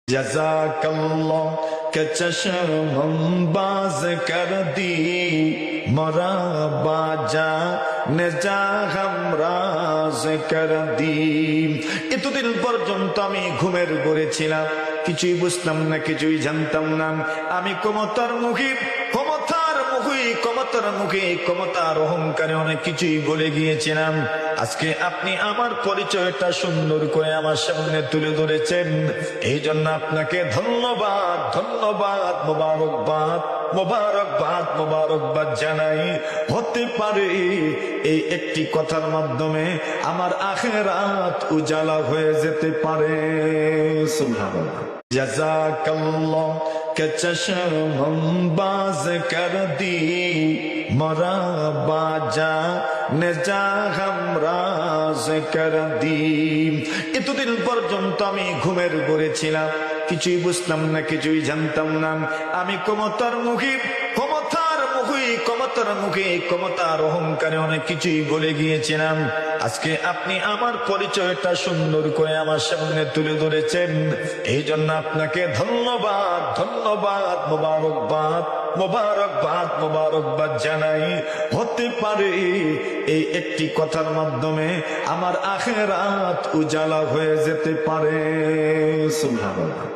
जज़ाकल्लाह के चश्म बाज कर दी मरा बाजा नेजा हमराज कर दी। এতদিন পর্যন্ত আমি ঘুমের ঘরে ছিলাম, কিছুই বুঝতাম না, কিছুই জানতাম না। আমি ক্ষমতার মুখী, ক্ষমতার অহংকারে অনেক কিছুই বলে গিয়েছিলাম। আজকে আপনি আমার পরিচয়টা সুন্দর করে আমার সামনে তুলে ধরেছেন, এই জন্য আপনাকে ধন্যবাদ, ধন্যবাদ, মোবারকবাদ জানাই। হতে পারে এই একটি কথার মাধ্যমে আমার আখিরাত উজালা হয়ে যেতে পারে। সুবহানাল্লাহ। जज़ाकल्लाह के चश्म बाज कर दी मरा बाजा नेजा हमराज कर दी। এতদিন পর্যন্ত আমি ঘুমের ঘরে ছিলাম, কিছুই বুঝতাম না, কিছুই জানতাম না। আমি ক্ষমতার অহংকারে অনেক কিছুই বলে গিয়েছিলাম। আজকে আপনি আমার পরিচয়টা সুন্দর করে আমার সামনে তুলে ধরেছেন, এই জন্য আপনাকে ধন্যবাদ, ধন্যবাদ, মোবারকবাদ জানাই। হতে পারে এই একটি কথার মাধ্যমে আমার আখিরাত উজালা হয়ে যেতে পারে। সুবহানাল্লাহ।